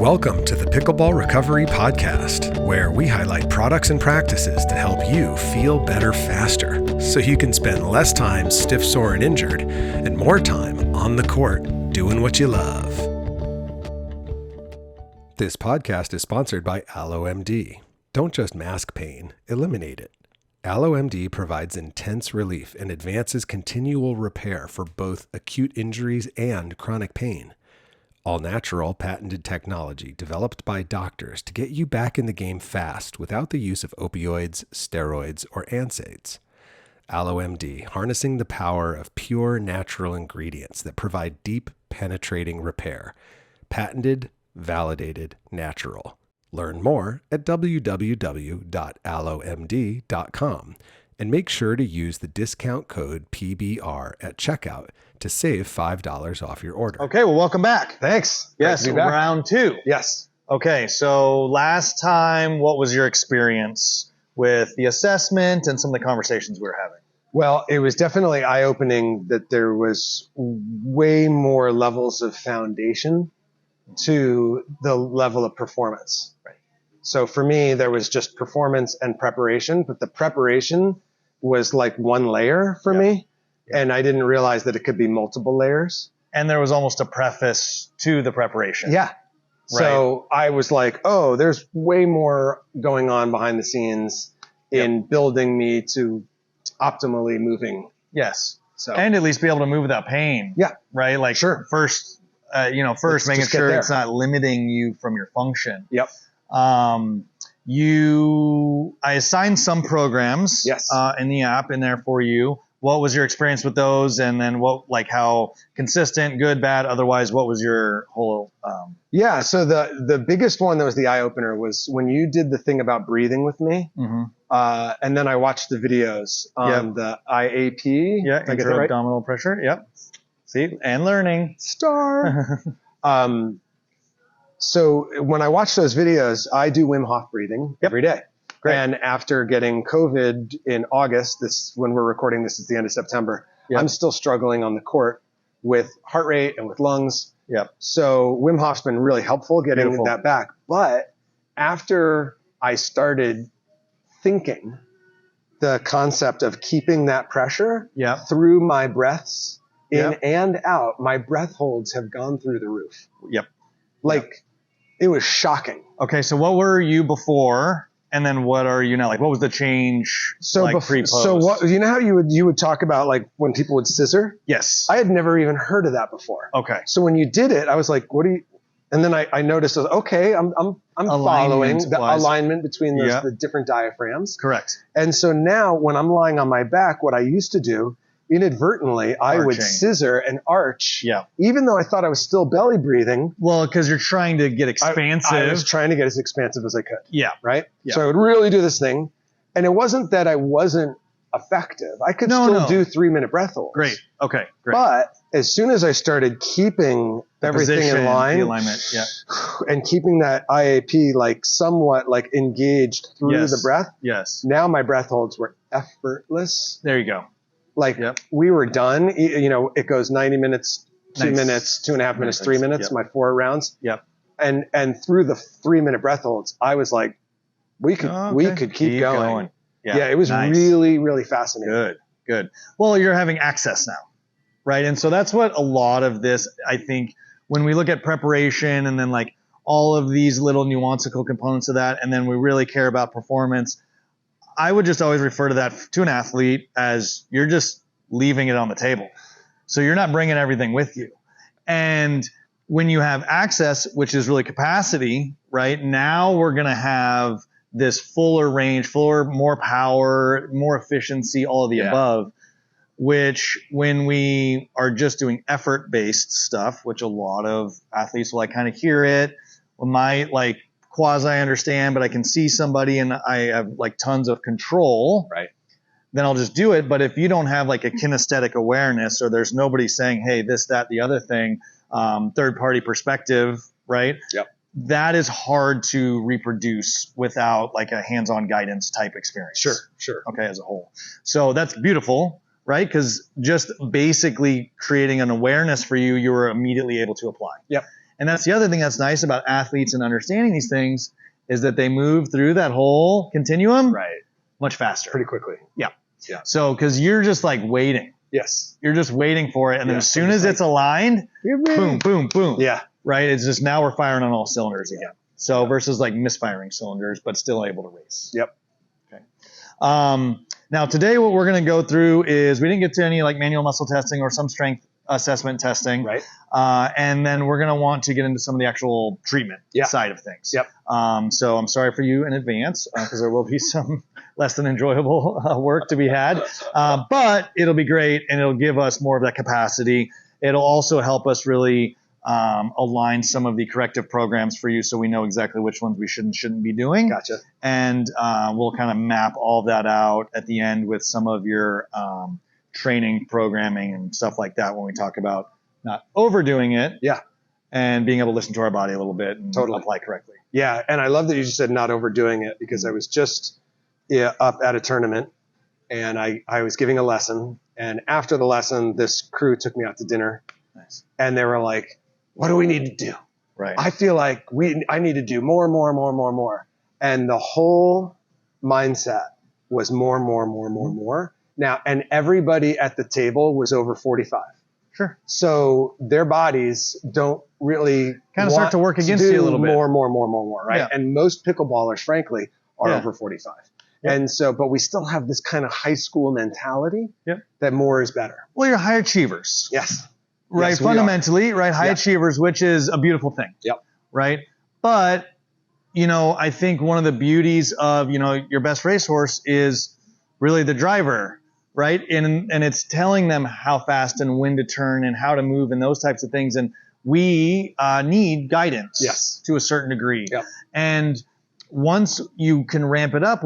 Welcome to the Pickleball Recovery Podcast, where we highlight products and practices to help you feel better faster, so you can spend less time stiff, sore, and injured, and more time on the court doing what you love. This podcast is sponsored by AlloMD. Don't just mask pain, eliminate it. AlloMD provides intense relief and advances continual repair for both acute injuries and chronic pain. All-natural, patented technology developed by doctors to get you back in the game fast without the use of opioids, steroids, or NSAIDs. AlloMD, harnessing the power of pure natural ingredients that provide deep, penetrating repair. Patented, validated, natural. Learn more at www.allomd.com and make sure to use the discount code PBR at checkout to save $5 off your order. Okay, well, welcome back. Thanks. Yes, round two. Yes. Okay, so last time, what was your experience with the assessment and some of the conversations we were having? Well, it was definitely eye-opening that there was way more levels of foundation to the level of performance. Right. So for me, there was just performance and preparation, but the preparation was like one layer for me. And I didn't realize that it could be multiple layers. And there was almost a preface to the preparation. Yeah. Right. So I was like, oh, there's way more going on behind the scenes in building me to optimally moving. Yes. So and at least be able to move without pain. Yeah. Right? Like first making sure it's not limiting you from your function. Yep. I assigned some programs in the app in there for you. What was your experience with those? And then how consistent, good, bad, otherwise, what was your whole... So the biggest one that was the eye-opener was when you did the thing about breathing with me. Mm-hmm. And then I watched the videos on the IAP. Yeah, intra-abdominal pressure. Yep. See, and learning. Star. So when I watch those videos, I do Wim Hof breathing every day. Great. And after getting COVID in August, when we're recording this, it's the end of September, I'm still struggling on the court with heart rate and with lungs. Yep. So Wim Hof's been really helpful getting that back. But after I started thinking the concept of keeping that pressure through my breaths in and out, my breath holds have gone through the roof. Yep. It was shocking. Okay, so what were you before, and then what are you now? What was the change? Pre-pose? So what? You know how you would talk about when people would scissor? Yes. I had never even heard of that before. Okay. So when you did it, I was like, "What do you?" And then I noticed, okay, I'm following the alignment between the different diaphragms. Correct. And so now when I'm lying on my back, what I used to do, inadvertently, I would scissor and arch, even though I thought I was still belly breathing. Well, because you're trying to get expansive. I was trying to get as expansive as I could. Yeah. Right? Yeah. So I would really do this thing. And it wasn't that I wasn't effective. I could still do 3-minute breath holds. Great. Okay. Great. But as soon as I started keeping everything in line, the alignment, and keeping that IAP somewhat engaged through the breath, now my breath holds were effortless. There you go. We were done. It goes 90 minutes, 2 minutes, 2.5 minutes, 3 minutes, my 4 rounds. Yep. And through the 3-minute breath holds, I was like, we could keep going. Yeah, it was really, really fascinating. Good. Well, you're having access now, right? And so that's what a lot of this, I think, when we look at preparation and then all of these little nuanceical components of that, and then we really care about performance, I would just always refer to that to an athlete as you're just leaving it on the table. So you're not bringing everything with you. And when you have access, which is really capacity, right? Now we're going to have this fuller range, more power, more efficiency, all of the above, which when we are just doing effort-based stuff, which a lot of athletes will kind of hear it, might quasi understand, but I can see somebody and I have tons of control, right? Then I'll just do it. But if you don't have a kinesthetic awareness, or there's nobody saying, hey, this, that, the other thing, third party perspective, right? Yep. That is hard to reproduce without a hands-on guidance type experience. Sure. Okay, as a whole. So that's beautiful, right? Because just basically creating an awareness for you, you were immediately able to apply. Yep. And that's the other thing that's nice about athletes and understanding these things is that they move through that whole continuum much faster. Pretty quickly. Yeah. So, because you're just like waiting. Yes. You're just waiting for it. And then as soon as it's aligned, boom, boom, boom. Yeah. Right? It's just now we're firing on all cylinders again. So versus like misfiring cylinders, but still able to race. Yep. Okay. Now today what we're going to go through is we didn't get to any like manual muscle testing or some strength assessment testing. Right. And then we're going to want to get into some of the actual treatment side of things. Yep. So I'm sorry for you in advance because there will be some less than enjoyable work to be had. But it'll be great and it'll give us more of that capacity. It'll also help us really align some of the corrective programs for you so we know exactly which ones we should and shouldn't be doing. Gotcha. And we'll kind of map all of that out at the end with some of your training, programming, and stuff like that when we talk about not overdoing it. Yeah. And being able to listen to our body a little bit and apply correctly. Yeah. And I love that you just said not overdoing it because I was just up at a tournament and I was giving a lesson. And after the lesson, this crew took me out to dinner. Nice. And they were like, what do we need to do? Right. I feel like I need to do more. And the whole mindset was more. Now, and everybody at the table was over 45. Sure. So their bodies don't really kind of start to work against you a little bit. More, right? Yeah. And most pickleballers, frankly, are over 45. Yep. And so, but we still have this kind of high school mentality that more is better. Well, you're high achievers. Yes. Right. Yes, fundamentally, right. High achievers, which is a beautiful thing. Yep. Right. But, I think one of the beauties of, your best racehorse is really the driver. Right. And it's telling them how fast and when to turn and how to move and those types of things. And we need guidance to a certain degree. Yep. And once you can ramp it up,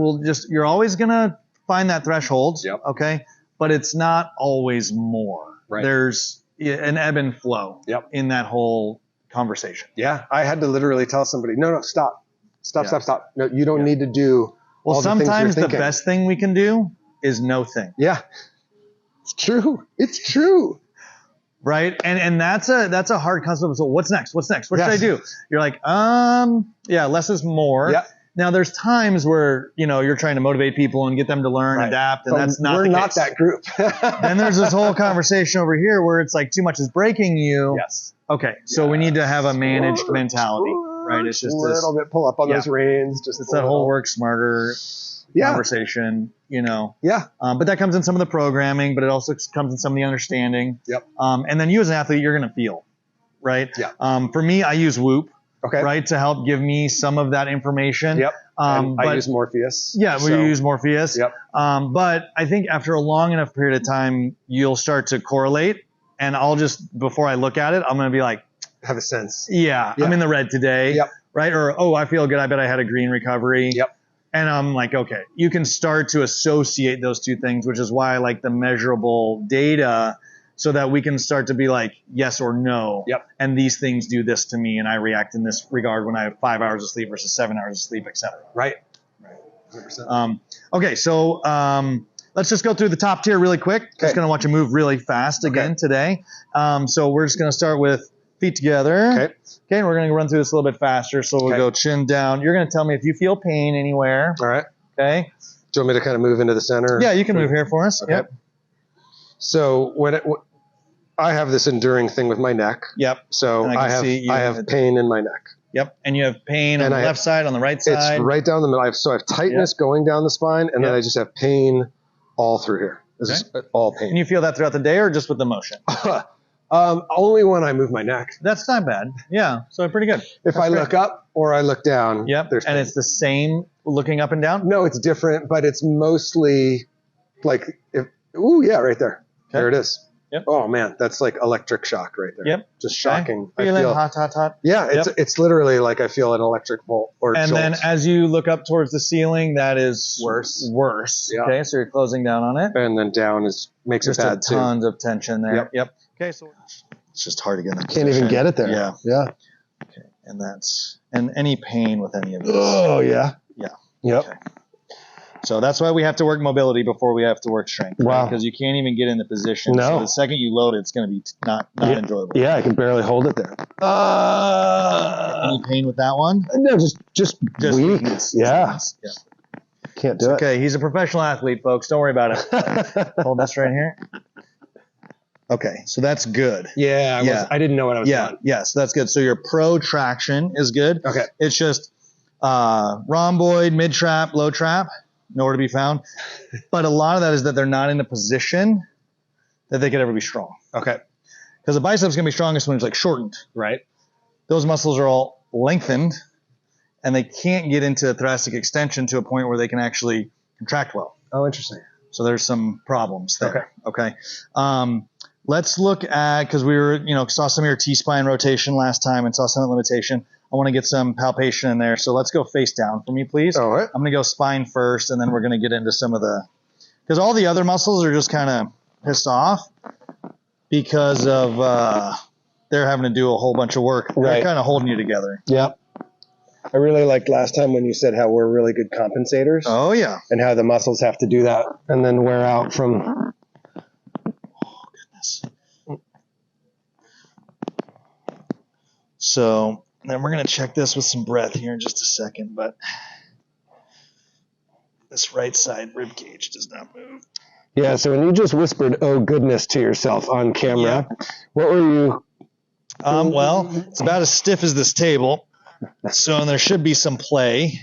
you're always going to find that threshold. Yep. Okay. But it's not always more. Right. There's an ebb and flow in that whole conversation. Yeah. I had to literally tell somebody, no, stop. No, you don't need to do all the things you're sometimes the thinking. best thing we can do is no thing. Yeah. It's true. Right. And that's a hard concept. So what's next? What should I do? You're like, less is more. Yeah. Now there's times where, you're trying to motivate people and get them to learn, adapt, and but that's not we're the not case. that group. Then there's this whole conversation over here where it's like too much is breaking you. Yes. Okay. So we need to have a managed mentality, right? It's just a little bit pull up on those reins. It's that whole work smarter conversation, Yeah. But that comes in some of the programming, but it also comes in some of the understanding. Yep. And then you as an athlete, you're going to feel, right? Yeah. For me, I use Whoop. Okay. Right, to help give me some of that information. Yep. But I use Morpheus. Yeah, we use Morpheus. Yep. But I think after a long enough period of time, you'll start to correlate. And I'll just, before I look at it, I'm going to be like, have a sense. Yeah, I'm in the red today. Yep. Right? Or, I feel good. I bet I had a green recovery. Yep. And I'm like, okay, you can start to associate those two things, which is why I like the measurable data so that we can start to be like, yes or no. Yep. And these things do this to me, and I react in this regard when I have 5 hours of sleep versus 7 hours of sleep, et cetera. Right. 100%. Okay, so let's just go through the top tier really quick. Just going to want you move really fast again today. So we're just going to start with feet together. Okay. Okay, and we're going to run through this a little bit faster. So we'll go chin down. You're going to tell me if you feel pain anywhere. All right. Okay. Do you want me to kind of move into the center? Yeah, you can move here for us. Okay. Yep. So I have this enduring thing with my neck. Yep. So I have pain in my neck. Yep. And you have pain on the left side, on the right side. It's right down the middle. So I have tightness going down the spine, and then I just have pain all through here. This is all pain. And you feel that throughout the day or just with the motion? Only when I move my neck. That's not bad. Yeah. So pretty good. If I look up or I look down. Yep. There's pain. And it's the same looking up and down? No, it's different, but it's mostly like, right there. Okay. There it is. Yep. Oh man, that's like electric shock right there. Yep. Just shocking. Feeling hot. Yeah, it's literally like I feel an electric bolt or And jolt. then as you look up towards the ceiling, that is worse. Yeah. Okay, so you're closing down on it. And then down makes it bad too. Tons of tension there. Yep. Okay, so it's just hard to get in that Can't even get it there. Yeah. Okay, and any pain with any of this. Oh yeah. Yeah. Yep. Okay. So that's why we have to work mobility before we have to work strength. Wow. Because you can't even get in the position. No. So the second you load it, it's going to be not enjoyable. Yeah, I can barely hold it there. Any pain with that one? No, just weak. Weakness. Yeah. Can't do it. Okay, he's a professional athlete, folks. Don't worry about it. Hold this right here. Okay, so that's good. Yeah, I didn't know what I was doing. Yeah, so that's good. So your protraction is good. Okay. It's just rhomboid, mid-trap, low trap, nowhere to be found. But a lot of that is that they're not in a position that they could ever be strong. Okay. Because the bicep's going to be strongest when it's like shortened. Right. Those muscles are all lengthened, and they can't get into thoracic extension to a point where they can actually contract well. Oh, interesting. So there's some problems there. Okay. Let's look at, because we were, saw some of your T-spine rotation last time and saw some limitation. I want to get some palpation in there. So let's go face down for me, please. All right. I'm going to go spine first, and then we're going to get into some of because all the other muscles are just kind of pissed off because of they're having to do a whole bunch of work. Right. They're kind of holding you together. Yep. I really liked last time when you said how we're really good compensators. Oh, yeah. And how the muscles have to do that and then wear out from... So then we're going to check this with some breath here in just a second, but this right side rib cage does not move. Yeah, so when you just whispered, oh goodness, to yourself on camera, what were you? Well, it's about as stiff as this table. So there should be some play.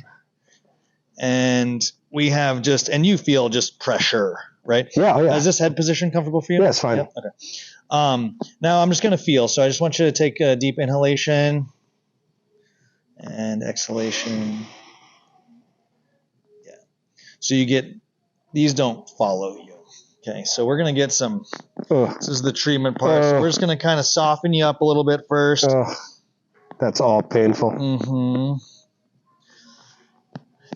And we have and you feel just pressure, right? Yeah, yeah. Is this head position comfortable for you? Yeah, it's fine. Yep. Okay. Now I'm just going to feel. So I just want you to take a deep inhalation and exhalation. Yeah. So you get, these don't follow you. Okay. So we're going to get some, this is the treatment part. So we're just going to kind of soften you up a little bit first. That's all painful. Mm-hmm.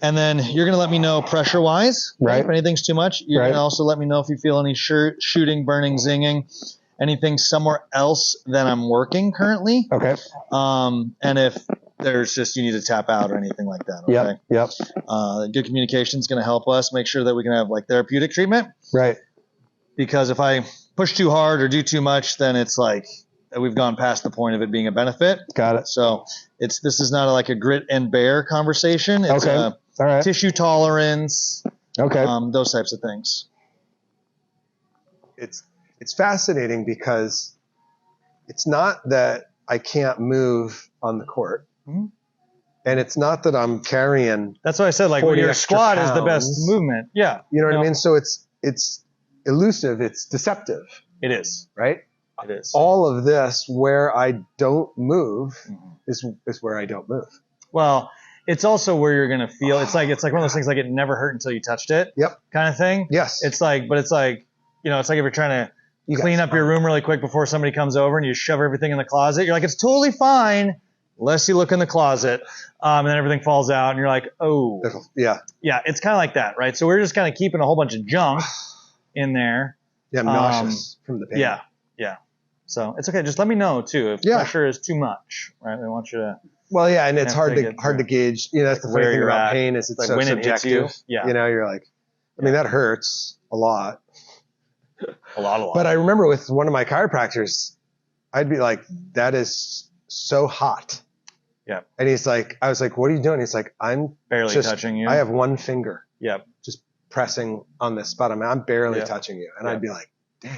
And then you're going to let me know pressure-wise. Right. If anything's too much. You're going to also let me know if you feel any shooting, burning, zinging, anything somewhere else that I'm working currently. Okay. And if there's you need to tap out or anything like that. Okay. Yep. Good communication is going to help us make sure that we can have therapeutic treatment. Right. Because if I push too hard or do too much, then it's we've gone past the point of it being a benefit. Got it. So this is not a grit and bear conversation. It's all right. Tissue tolerance. Okay. Those types of things. It's fascinating because it's not that I can't move on the court. Mm-hmm. And it's not that I'm carrying. That's why I said your squat is the best movement. Yeah. You know what I mean? So it's elusive. It's deceptive. It is. Right? It is. All of this where I don't move is where I don't move. Well, it's also where you're going to feel. It's like one of those things it never hurt until you touched it. Yep. Kind of thing. Yes. It's like if you're trying to clean up your room really quick before somebody comes over and you shove everything in the closet. You're like, it's totally fine unless you look in the closet. And then everything falls out and you're like, oh. Yeah. Yeah. It's kind of like that, right? So we're just kind of keeping a whole bunch of junk in there. Yeah. I'm nauseous from the pain. Yeah. Yeah. So it's okay. Just let me know too if pressure is too much, right? I want you to. Well, yeah, and it's hard to gauge. That's the funny thing about pain is it's so when subjective. It hits you. Yeah. You're like, I mean, that hurts a lot. A lot. But I remember with one of my chiropractors, I'd be like, that is so hot. Yeah. And he's like, I was like, what are you doing? He's like, I'm barely touching you. I have one finger. Yep. Just pressing on this spot. I'm barely touching you. And I'd be like, dang.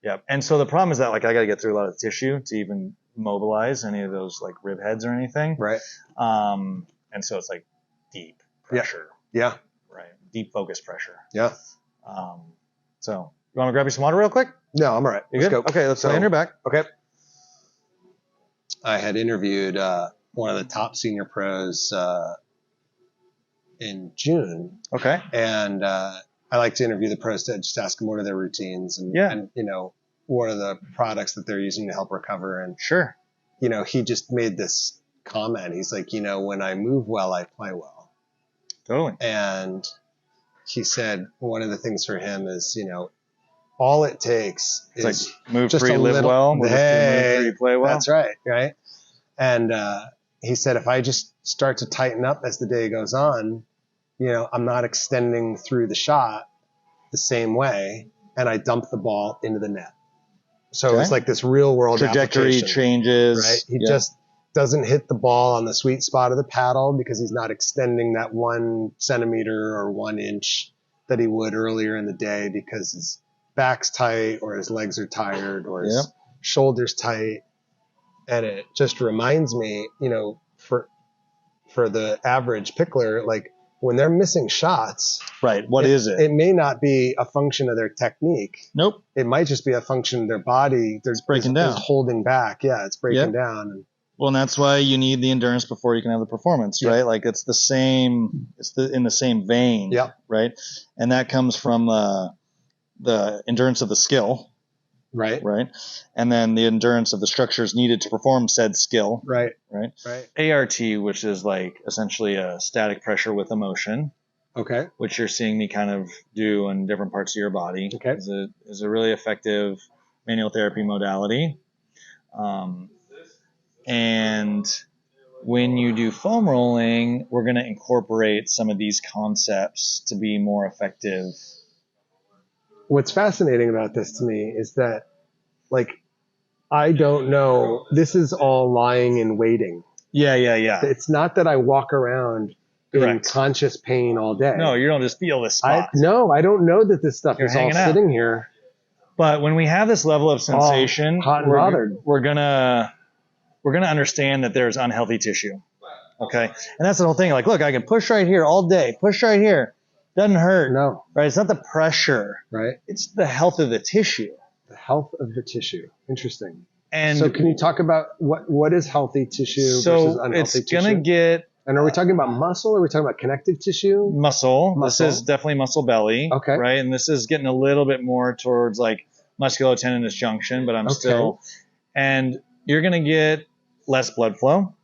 Yeah. And so the problem is that I got to get through a lot of tissue to even mobilize any of those rib heads or anything. Right. And so it's deep pressure. Yeah. Right. Deep focus pressure. Yeah. So you want to grab you some water real quick? No, I'm all right. You good? Go. Okay. Let's lay on your back. Okay. I had interviewed one of the top senior pros in June. Okay. And I like to interview the pros to just ask them what are their routines and what are the products that they're using to help recover. And sure. He just made this comment. He's like, when I move well, I play well. Totally. And he said one of the things for him is, all it takes is move just free, live well. Hey, move free, play well. That's right. Right. And he said, if I just start to tighten up as the day goes on, I'm not extending through the shot the same way, and I dump the ball into the net. So it's like this real world trajectory changes. Right? He just doesn't hit the ball on the sweet spot of the paddle because he's not extending that 1 centimeter or 1 inch that he would earlier in the day because his back's tight or his legs are tired or his shoulders tight. And it just reminds me, for the average pickler, like when they're missing shots, right? What is it? It may not be a function of their technique. Nope. It might just be a function of their body. It's breaking down. It's holding back. Yeah, it's breaking down. Well, and that's why you need the endurance before you can have the performance, right? Like it's the same. It's in the same vein. Yeah. Right. And that comes from the endurance of the skill. Right. Right. And then the endurance of the structures needed to perform said skill. Right. Right. Right. ART, which is like essentially a static pressure with a motion. Okay. Which you're seeing me kind of do in different parts of your body. Okay. Is a really effective manual therapy modality. And when you do foam rolling, we're going to incorporate some of these concepts to be more effective. What's fascinating about this to me is that, like, I don't know. This is all lying in waiting. Yeah. It's not that I walk around in conscious pain all day. No, you don't just feel this spot. I don't know that this stuff is all sitting here. But when we have this level of sensation, hot and bothered, we're gonna understand that there's unhealthy tissue. Okay, and that's the whole thing. Like, look, I can push right here all day. Push right here. Doesn't hurt. No. Right? It's not the pressure. Right. It's the health of the tissue. The health of the tissue. Interesting. And so can you talk about what is healthy tissue versus unhealthy tissue? So it's going to get... And are we talking about muscle or are we talking about connective tissue? Muscle. This is definitely muscle belly. Okay. Right? And this is getting a little bit more towards like musculotendinous junction, but I'm still... And you're going to get less blood flow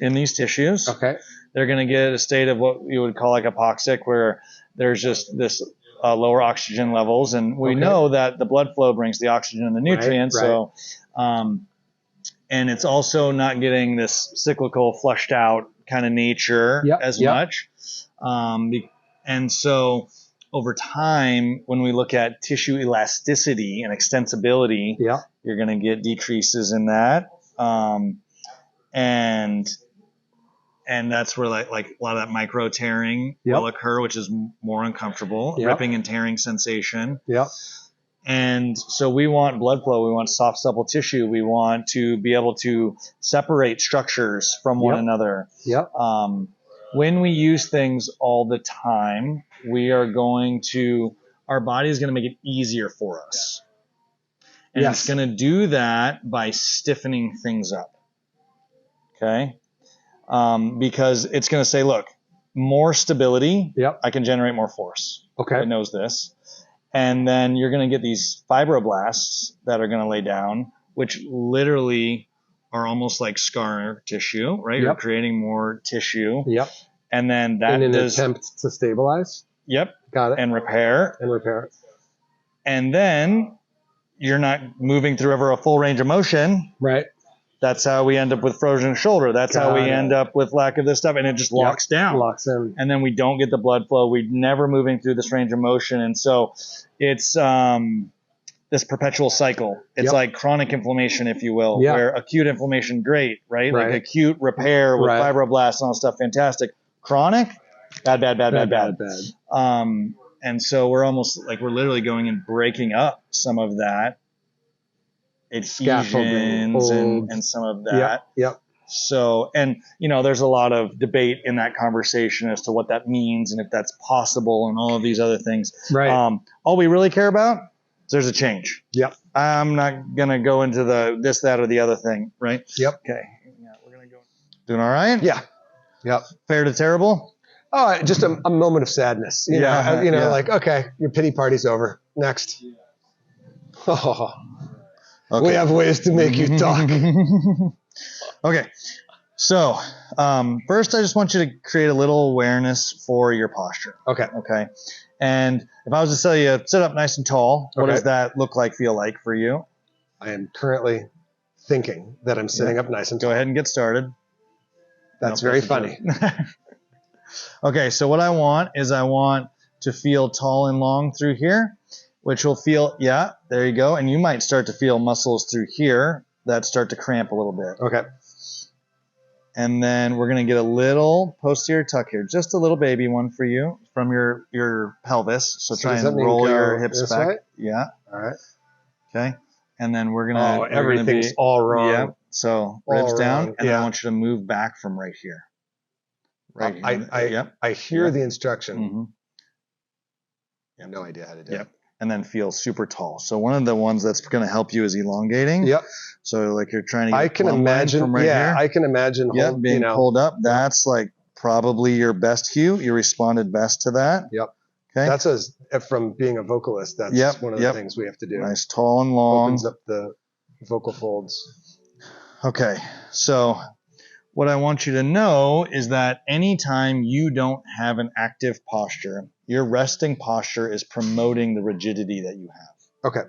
in these tissues. Okay. They're going to get a state of what you would call like hypoxic, where there's just this lower oxygen levels. And we know that the blood flow brings the oxygen and the nutrients. Right. So, and it's also not getting this cyclical flushed out kind of nature as much. And so over time, when we look at tissue elasticity and extensibility, you're going to get decreases in that. And that's where like a lot of that micro tearing will occur, which is more uncomfortable, ripping and tearing sensation. And so we want blood flow. We want soft, supple tissue. We want to be able to separate structures from one another. When we use things all the time, our body is going to make it easier for us. And it's going to do that by stiffening things up. Okay. Because it's going to say, look, more stability, I can generate more force. Okay. It knows this. And then you're going to get these fibroblasts that are going to lay down, which literally are almost like scar tissue, right? You're creating more tissue. And then that in an attempt to stabilize. Got it. And repair. And then you're not moving through ever a full range of motion. Right. That's how we end up with frozen shoulder. That's how we end up with lack of this stuff. And it just locks down. Locks in. And then we don't get the blood flow. We're never moving through this range of motion. And so it's this perpetual cycle. It's like chronic inflammation, if you will, where acute inflammation, great, right? Like acute repair with fibroblasts and all stuff, fantastic. Chronic, bad. And so we're literally going and breaking up some of that. Adhesions and some of that. So, and there's a lot of debate in that conversation as to what that means and if that's possible and all of these other things. Right. All we really care about is there's a change. I'm not going to go into the this, that, or the other thing, right? Okay. Yeah, we're going to go. Doing all right? Yeah. Fair to terrible? Oh, just a moment of sadness. You know, like, okay, your pity party's over. Next. Okay. We have ways to make you talk. Okay. So, first I just want you to create a little awareness for your posture. Okay. And if I was to tell you, sit up nice and tall, what does that look like, feel like for you? I am currently thinking that I'm sitting up nice and tall. Go ahead and get started. That's very funny. Okay, so what I want to feel tall and long through here, which will feel, yeah, there you go. And you might start to feel muscles through here that start to cramp a little bit. Okay. And then we're going to get a little posterior tuck here, just a little baby one for you from your pelvis. So try and roll your hips back. Way? Yeah. All right. Okay. And then we're going to, everything's all wrong. Yeah. So ribs down, and then I want you to move back from right here. Right here. I hear the instruction. Mm-hmm. I have no idea how to do it. And then feel super tall. So one of the ones that's going to help you is elongating. Yep. So like you're trying to get I can imagine from right here. I can imagine being pulled up. That's like probably your best cue. You responded best to that. Yep. Okay. That's from being a vocalist. That's one of the things we have to do. Nice, tall and long. Opens up the vocal folds. Okay. So what I want you to know is that anytime you don't have an active posture, your resting posture is promoting the rigidity that you have. Okay.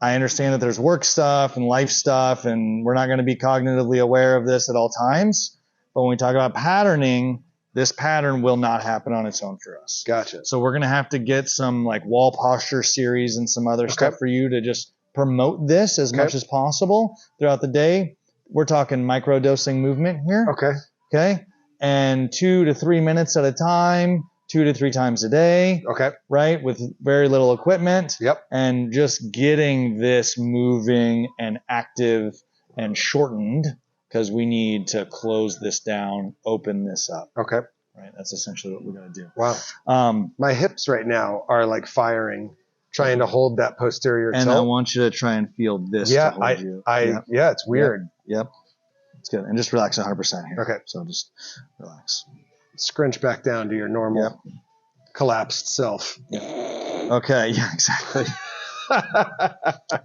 I understand that there's work stuff and life stuff, and we're not going to be cognitively aware of this at all times. But when we talk about patterning, this pattern will not happen on its own for us. Gotcha. So we're going to have to get some like wall posture series and some other stuff for you to just promote this as much as possible throughout the day. We're talking micro-dosing movement here. Okay. Okay. And 2 to 3 minutes at a time, 2 to 3 times a day. Okay. Right? With very little equipment. Yep. And just getting this moving and active and shortened, because we need to close this down, open this up. Okay. Right. That's essentially what we're going to do. Wow. My hips right now are like firing, trying to hold that posterior tilt. And I want you to try and feel this to hold you. Yeah, it's weird. Yep. It's good. And just relax 100% here. Okay. So just relax. Scrunch back down to your normal collapsed self. Yeah. Okay. Yeah, exactly.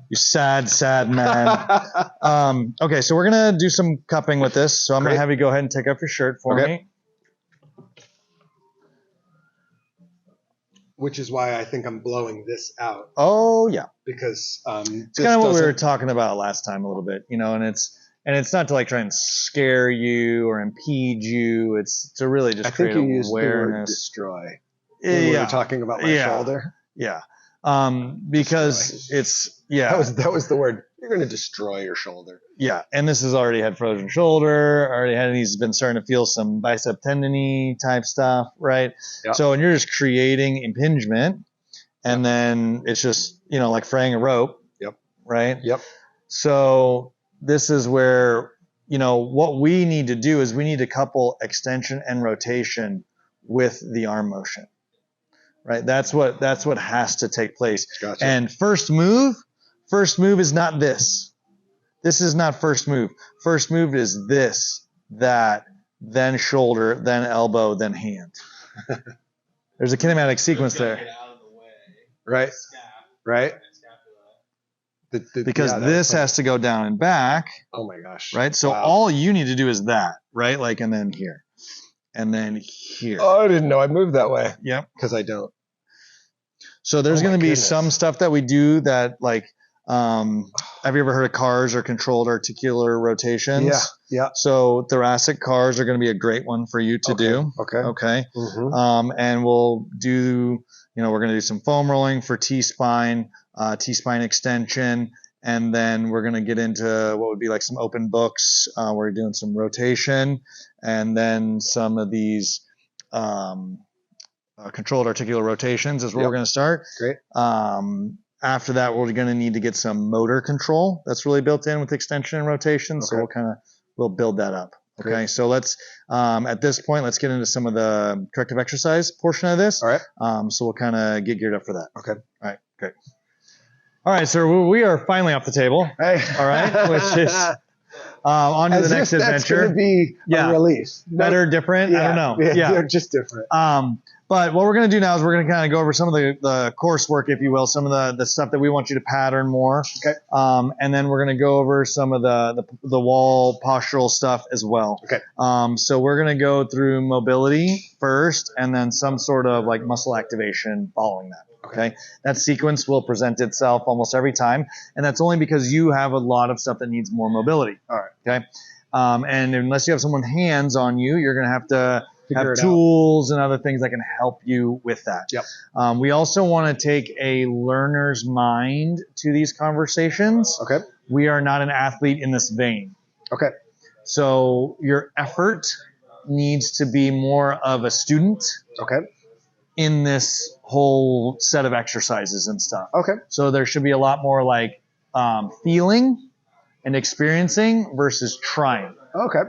You sad man. Okay, so we're going to do some cupping with this. So I'm going to have you go ahead and take off your shirt for me. Which is why I think I'm blowing this out. Oh, yeah. Because it's kind of what we were talking about last time a little bit, and it's not to like try and scare you or impede you. It's to really just create awareness. I think you used the word destroy when we were talking about my shoulder. Yeah. Because it's that was the word. You're going to destroy your shoulder. Yeah, and this has already had frozen shoulder. He's been starting to feel some bicep tendon-y type stuff, right? Yep. So, and you're just creating impingement, and then it's just like fraying a rope. Yep. Right. Yep. So this is where what we need to do is we need to couple extension and rotation with the arm motion. Right. That's what has to take place. Gotcha. And first move is not this. This is not first move. First move is this, that, then shoulder, then elbow, then hand. There's a kinematic sequence there. Right. Right. Because this has to go down and back. Oh my gosh. Right. So all you need to do is that, right? Like, and then here. And then here. Oh, I didn't know I moved that way. Yep. Because I don't. So there's going to be some stuff that we do that like, have you ever heard of CARs or controlled articular rotations? Yeah. Yeah. So thoracic CARs are going to be a great one for you to do. Okay. Mm-hmm. And we'll do, we're going to do some foam rolling for T-spine extension. And then we're going to get into what would be like some open books. We're doing some rotation and then some of these, controlled articular rotations is where we're going to start. Great. After that, we're going to need to get some motor control that's really built in with extension and rotation. So we'll build that up. Okay. Great. So let's, at this point, let's get into some of the corrective exercise portion of this. All right. So we'll kind of get geared up for that. Okay. All right. Great. All right. So we are finally off the table. Hey. All right. Which is, on to the next adventure. That's going to be a release. Better, different? Yeah. I don't know. Yeah. They're just different. But what we're going to do now is we're going to kind of go over some of the coursework, if you will, some of the stuff that we want you to pattern more. Okay. And then we're going to go over some of the wall postural stuff as well. Okay. So we're going to go through mobility first and then some sort of like muscle activation following that. Okay. That sequence will present itself almost every time. And that's only because you have a lot of stuff that needs more mobility. All right. Okay. And unless you have someone hands on you, you're going to have to have tools and other things that can help you with that. Yep. We also want to take a learner's mind to these conversations. Okay. We are not an athlete in this vein. Okay. So your effort needs to be more of a student. Okay. In this whole set of exercises and stuff. Okay. So there should be a lot more like feeling and experiencing versus trying. Okay.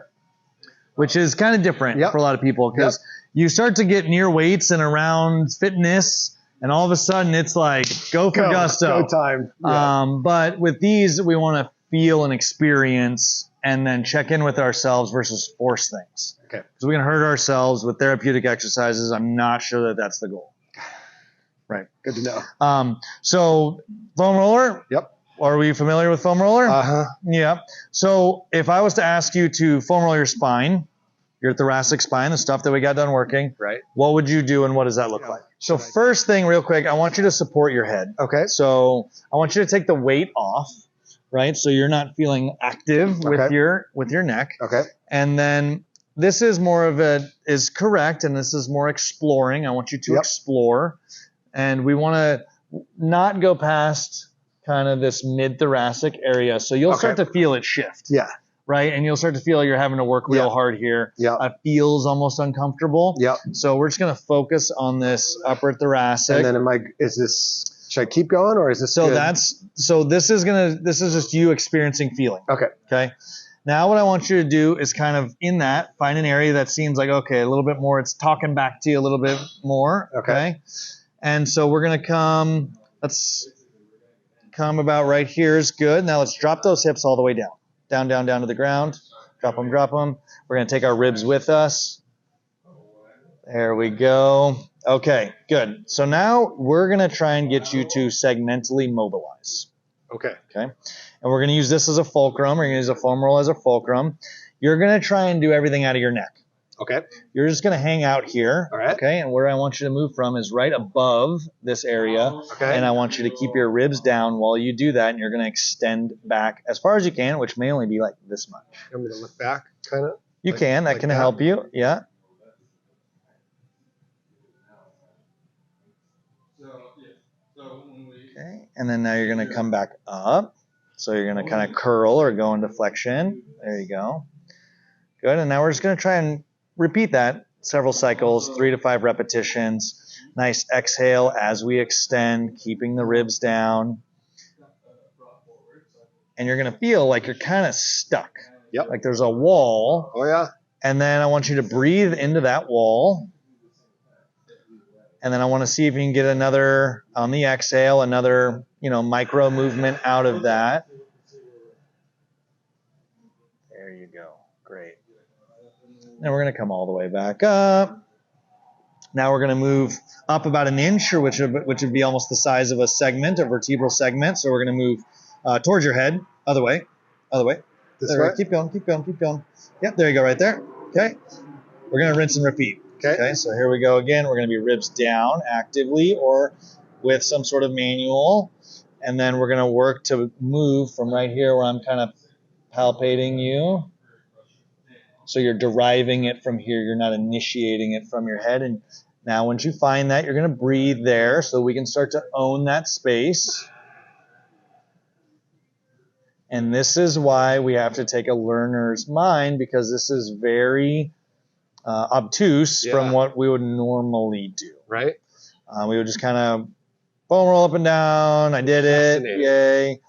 Which is kind of different for a lot of people because you start to get near weights and around fitness and all of a sudden it's like go for gusto. Go time. Yeah. But with these, we want to feel and experience and then check in with ourselves versus force things. Okay. Because we can hurt ourselves with therapeutic exercises. I'm not sure that that's the goal. Right. Good to know. So foam roller. Yep. Are we familiar with foam roller? Uh-huh. Yeah. So if I was to ask you to foam roll your spine, your thoracic spine, the stuff that we got done working, right? What would you do and what does that look like? So first thing, real quick, I want you to support your head. Okay. So I want you to take the weight off, right? So you're not feeling active with your neck. Okay. And then this is more of is correct, and this is more exploring. I want you to explore. And we want to not go past kind of this mid-thoracic area. So you'll start to feel it shift. Yeah. Right? And you'll start to feel you're having to work real hard here. Yeah. It feels almost uncomfortable. Yeah. So we're just going to focus on this upper thoracic. And then should I keep going or is this so good? This is just you experiencing feeling. Okay. Now what I want you to do is kind of in that, find an area that seems like, okay, a little bit more, it's talking back to you a little bit more. Okay. And so we're going to let's come about right here is good. Now let's drop those hips all the way down. Down to the ground. Drop them. We're going to take our ribs with us. There we go. Okay, good. So now we're going to try and get you to segmentally mobilize. Okay. And we're going to use this as a fulcrum. We're going to use a foam roll as a fulcrum. You're going to try and do everything out of your neck. Okay. You're just going to hang out here. All right. Okay. And where I want you to move from is right above this area. Okay. And I want you to keep your ribs down while you do that. And you're going to extend back as far as you can, which may only be like this much. I'm going to look back, kind of. You can. That can help you. Yeah. Okay. And then now you're going to come back up. So you're going to kind of curl or go into flexion. There you go. Good. And now we're just going to try and repeat that several cycles, 3 to 5 repetitions. Nice exhale as we extend, keeping the ribs down. And you're going to feel like you're kind of stuck. Yep. Like there's a wall. Oh, yeah. And then I want you to breathe into that wall. And then I want to see if you can get another, on the exhale, another, micro movement out of that. There you go. Great. And we're going to come all the way back up. Now we're going to move up about an inch, which would be almost the size of a segment, a vertebral segment. So we're going to move towards your head. Other way. This way? Keep going. Yep, there you go, right there. Okay. We're going to rinse and repeat. Okay, so here we go again. We're going to be ribs down actively or with some sort of manual. And then we're going to work to move from right here where I'm kind of palpating you. So you're deriving it from here. You're not initiating it from your head. And now once you find that, you're going to breathe there so we can start to own that space. And this is why we have to take a learner's mind, because this is very obtuse from what we would normally do. Right. We would just kind of foam roll up and down. I did it. Yay.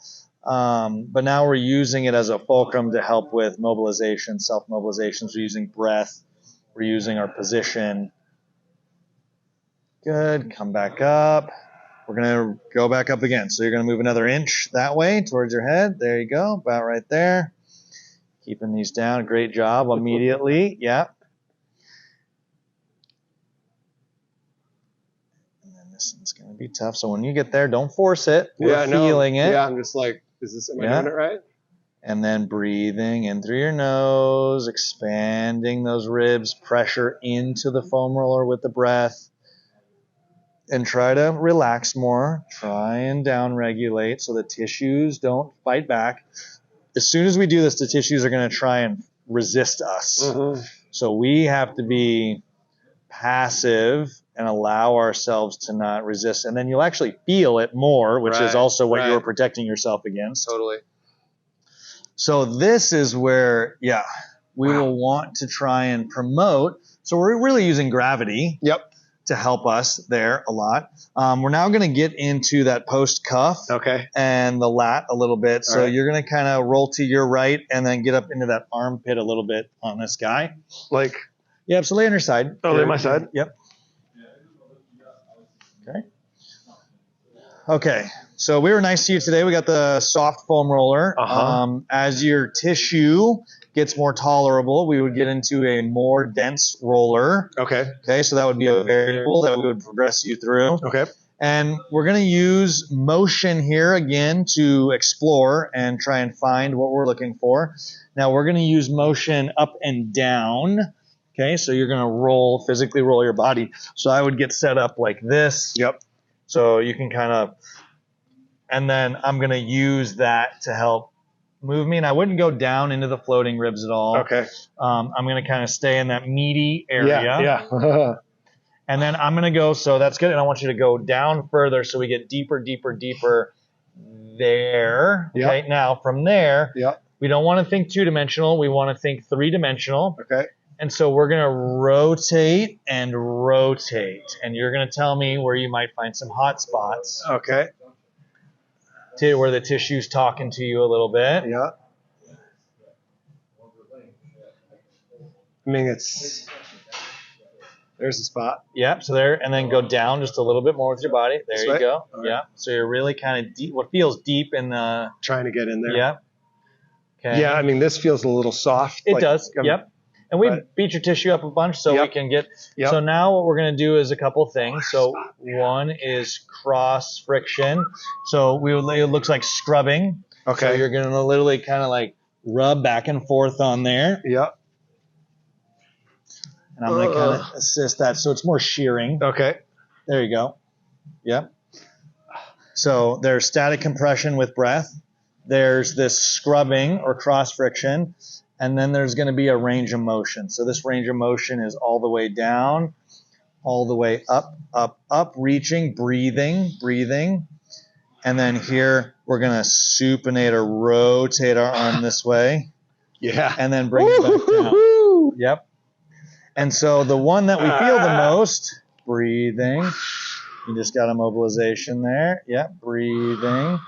But now we're using it as a fulcrum to help with mobilization, self-mobilization. So we're using breath. We're using our position. Good. Come back up. We're going to go back up again. So you're going to move another inch that way towards your head. There you go. About right there. Keeping these down. Great job. Immediately. Yeah. And then this one's going to be tough. So when you get there, don't force it. We're feeling it. Yeah, I'm just like, am I doing it right? And then breathing in through your nose, expanding those ribs, pressure into the foam roller with the breath. And try to relax more. Try and down regulate so the tissues don't fight back. As soon as we do this, the tissues are going to try and resist us. Mm-hmm. So we have to be passive and allow ourselves to not resist. And then you'll actually feel it more, which is also what you were protecting yourself against. Totally. So this is where, we will want to try and promote. So we're really using gravity. Yep. To help us there a lot. We're now going to get into that post cuff and the lat a little bit. So you're going to kind of roll to your right and then get up into that armpit a little bit on this guy. Like, yeah, so lay on your side. Oh, lay on my side? Yep. Okay. So we were nice to you today. We got the soft foam roller. As your tissue gets more tolerable, we would get into a more dense roller. Okay, so that would be a variable that we would progress you through. And we're going to use motion here again to explore and try and find what we're looking for. Now we're going to use motion up and down. Okay, so you're going to physically roll your body. So I would get set up like this. So you can kind of, and then I'm going to use that to help move me, and I wouldn't go down into the floating ribs at all. I'm going to kind of stay in that meaty area. And then I'm going to go, so that's good, and I want you to go down further so we get deeper, deeper, deeper there. Okay, now from there, we don't want to think two-dimensional. We want to think three-dimensional. And so we're going to rotate, and you're going to tell me where you might find some hot spots. Where the tissue's talking to you a little bit. I mean, there's a spot. So there, and then go down just a little bit more with your body. There you go. So you're really kind of deep, what feels deep in the... Trying to get in there. Okay. Yeah, I mean, this feels a little soft. It does. And we beat your tissue up a bunch so we can get... So now what we're going to do is a couple things. So one is cross friction. So it looks like scrubbing. So you're going to literally kind of like rub back and forth on there. And I'm going to kind of assist that. So it's more shearing. There you go. So there's static compression with breath. There's this scrubbing or cross friction. And then there's going to be a range of motion. So this range of motion is all the way down, all the way up, up, up, reaching, breathing. And then here we're going to supinate or rotate our arm this way. And then bring it back down. And so the one that we feel the most, breathing. You just got a mobilization there. Breathing.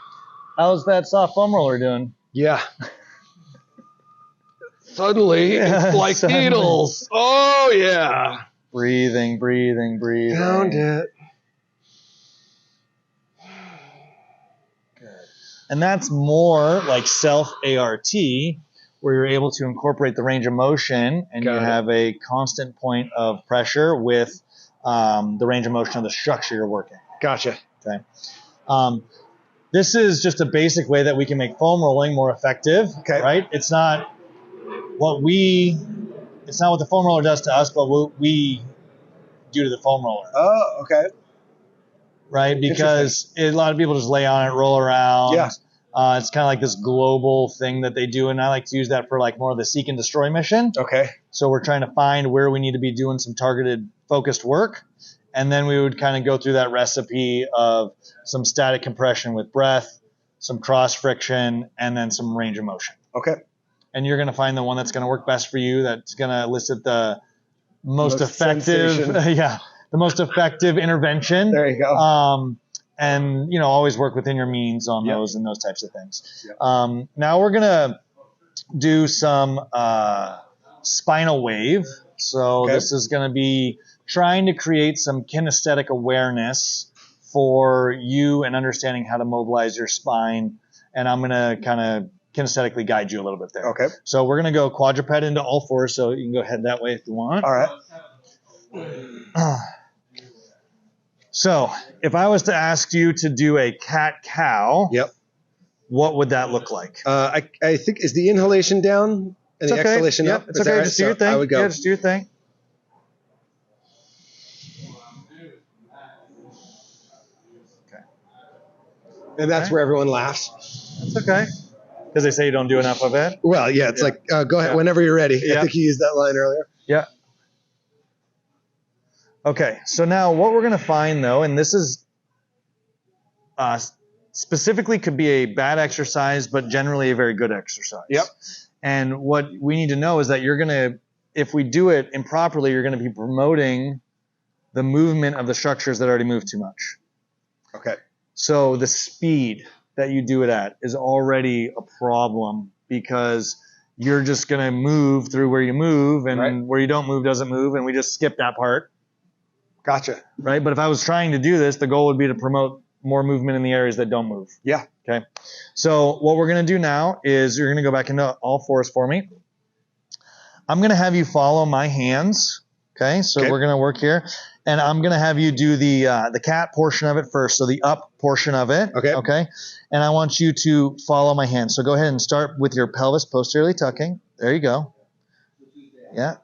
How's that soft foam roller doing? Suddenly, it's like needles. Oh, yeah. Breathing. Found it. Good. And that's more like self-ART, where you're able to incorporate the range of motion, and you have a constant point of pressure with the range of motion of the structure you're working. Gotcha. Okay. This is just a basic way that we can make foam rolling more effective. Right? It's not what the foam roller does to us, but what we do to the foam roller. Right? Because a lot of people just lay on it, roll around. It's kind of like this global thing that they do, and I like to use that for like more of the seek and destroy mission. So we're trying to find where we need to be doing some targeted, focused work, and then we would kind of go through that recipe of some static compression with breath, some cross friction, and then some range of motion. And you're going to find the one that's going to work best for you, that's going to elicit the most effective, the most effective intervention. There you go. And, always work within your means on those and those types of things. Now we're going to do some spinal wave. So this is going to be trying to create some kinesthetic awareness for you and understanding how to mobilize your spine. And I'm going to kind of kinesthetically guide you a little bit there. So we're going to go quadruped into all fours, so you can go head that way if you want. All right. So if I was to ask you to do a cat-cow, what would that look like? I think, is the inhalation down and the exhalation up? It's okay. Just do your thing. I would go. Just do your thing. And that's where everyone laughs. That's okay. Because they say you don't do enough of it? Well, it's like, go ahead whenever you're ready. I think you used that line earlier. Okay, so now what we're going to find though, and this is specifically could be a bad exercise, but generally a very good exercise. Yep. And what we need to know is that you're going to, if we do it improperly, you're going to be promoting the movement of the structures that already move too much. Okay. So the speed that you do it at is already a problem because you're just going to move through where you move, and where you don't move doesn't move, and we just skip that part. Gotcha. Right? But if I was trying to do this, the goal would be to promote more movement in the areas that don't move. Yeah. Okay. So what we're going to do now is you're going to go back into all fours for me. I'm going to have you follow my hands. Okay. So we're going to work here, and I'm going to have you do the cat portion of it first. So the up portion of it. Okay. Okay. And I want you to follow my hands. So go ahead and start with your pelvis posteriorly tucking. There you go. Yeah.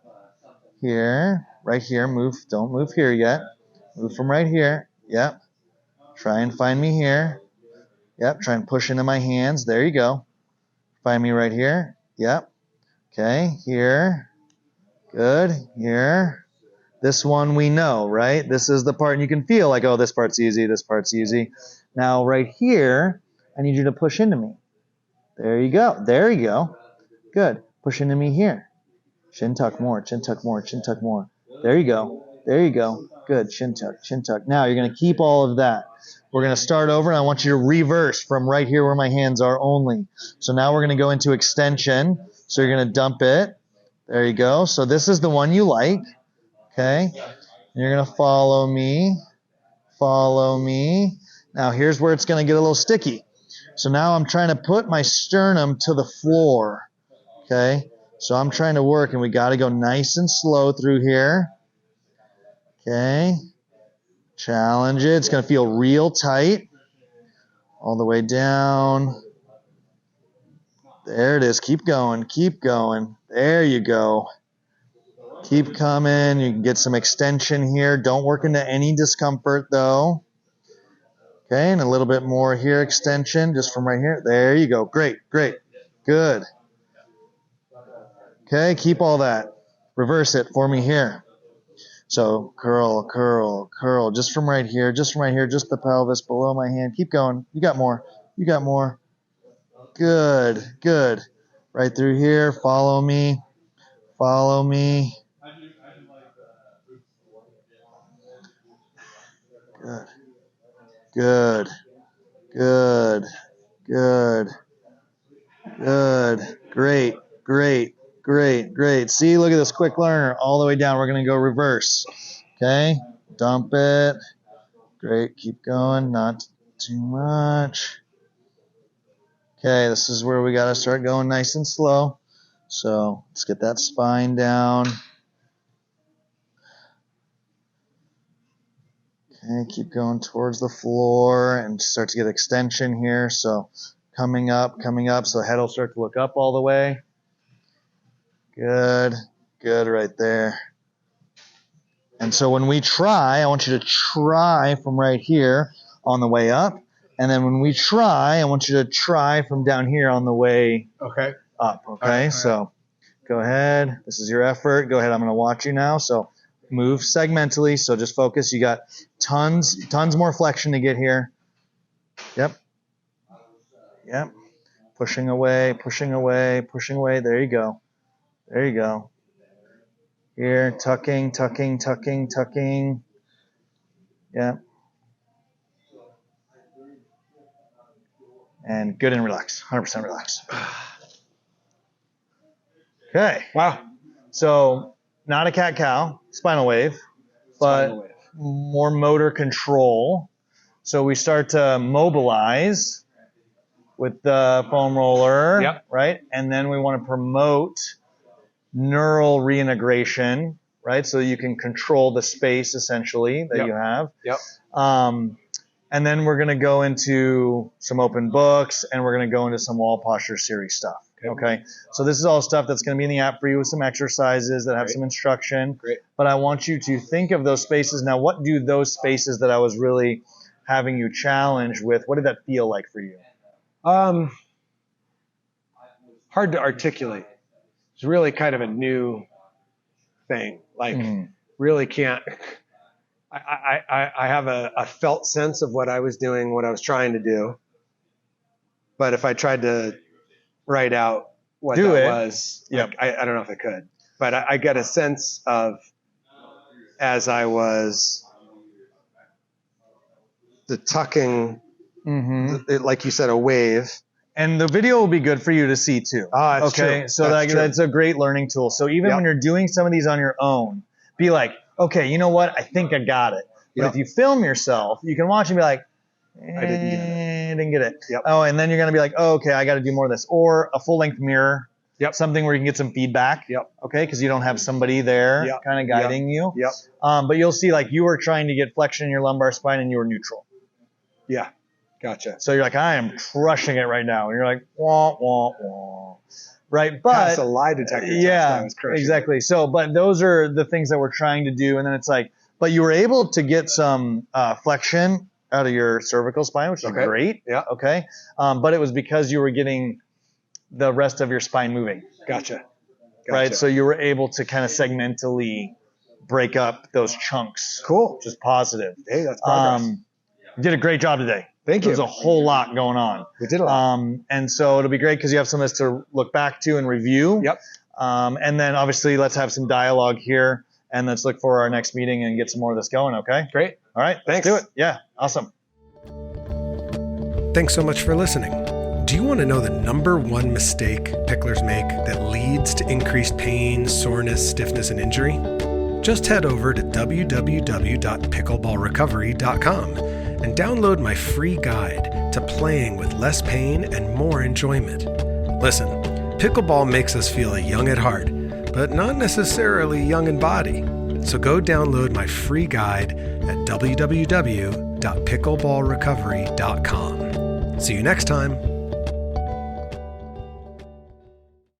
Here, right here. Move. Don't move here yet. Move from right here. Yep. Try and find me here. Yep. Try and push into my hands. There you go. Find me right here. Yep. Okay. Here. Good. Here. This one we know, right? This is the part, and you can feel like, oh, this part's easy. This part's easy. Now, right here, I need you to push into me. There you go. There you go. Good. Push into me here. Shin tuck more. Chin tuck more. Chin tuck more. There you go. There you go. Good. Shin tuck. Chin tuck. Now, you're going to keep all of that. We're going to start over, and I want you to reverse from right here where my hands are only. So now we're going to go into extension. So you're going to dump it. There you go. So this is the one you like. Okay. And you're going to follow me. Follow me. Now here's where it's going to get a little sticky. So now I'm trying to put my sternum to the floor. Okay. So I'm trying to work, and we got to go nice and slow through here. Okay. Challenge it. It's going to feel real tight. All the way down. There it is. Keep going. Keep going. There you go. Keep coming. You can get some extension here. Don't work into any discomfort, though. Okay, and a little bit more here, extension, just from right here. There you go. Great, great. Good. Okay, keep all that. Reverse it for me here. So curl, curl, curl, just from right here, just from right here, just the pelvis below my hand. Keep going. You got more. You got more. Good, good. Right through here. Follow me. Follow me. Good. Good. Good. Good. Good. Great. Great. Great. Great. See, look at this quick learner. All the way down. We're going to go reverse. Okay. Dump it. Great. Keep going. Not too much. Okay. This is where we got to start going nice and slow. So let's get that spine down. Okay. Keep going towards the floor and start to get extension here. So coming up. So the head will start to look up all the way. Good. Good right there. And so when we try, I want you to try from right here on the way up. And then when we try, I want you to try from down here on the way up. Okay. All right. Go ahead. This is your effort. Go ahead. I'm going to watch you now. So move segmentally. So just focus. You got tons more flexion to get here. Yep. Yep. Pushing away, pushing away, pushing away. There you go. There you go. Here, tucking, tucking, tucking, tucking. Yeah. And good and relax. 100% relax. Okay. Wow. So not a cat-cow, spinal wave, but more motor control. So we start to mobilize with the foam roller, right? And then we want to promote neural reintegration, right? So you can control the space essentially that you have. And then we're going to go into some open books, and we're going to go into some wall posture series stuff. Okay. So this is all stuff that's going to be in the app for you with some exercises that have some instruction. Great. But I want you to think of those spaces. Now, what do those spaces that I was really having you challenge with, what did that feel like for you? Hard to articulate. It's really kind of a new thing. Like, really can't I have a felt sense of what I was doing, what I was trying to do. But if I tried to write out what that was, like, I don't know if I could. But I get a sense of, as I was the tucking, like you said, a wave. And the video will be good for you to see too. That's okay. True. So that's a great learning tool. So even when you're doing some of these on your own, be like, okay, you know what? I think I got it. But if you film yourself, you can watch and be like, I didn't get it. Oh, and then you're going to be like, oh, okay, I got to do more of this. Or a full length mirror. Something where you can get some feedback. Okay. Because you don't have somebody there kind of guiding you. But you'll see, like, you were trying to get flexion in your lumbar spine and you were neutral. Yeah. Gotcha. So you're like, I am crushing it right now. And you're like, wah, wah, wah. Right. But that's a lie detector test. Yeah, exactly. So, but those are the things that we're trying to do. And then it's like, but you were able to get some flexion out of your cervical spine, which is great. Okay. But it was because you were getting the rest of your spine moving. Gotcha. Right. So you were able to kind of segmentally break up those chunks. Cool. Which is positive. Hey, that's progress. You did a great job today. Thank you. There's a whole lot going on. We did a lot. And so it'll be great because you have some of this to look back to and review. And then obviously let's have some dialogue here and let's look for our next meeting and get some more of this going. Okay. Great. All right. Thanks. Let's do it. Yeah. Awesome. Thanks so much for listening. Do you want to know the #1 mistake picklers make that leads to increased pain, soreness, stiffness, and injury? Just head over to www.pickleballrecovery.com and download my free guide to playing with less pain and more enjoyment. Listen, pickleball makes us feel young at heart, but not necessarily young in body. So go download my free guide at www.pickleballrecovery.com. See you next time.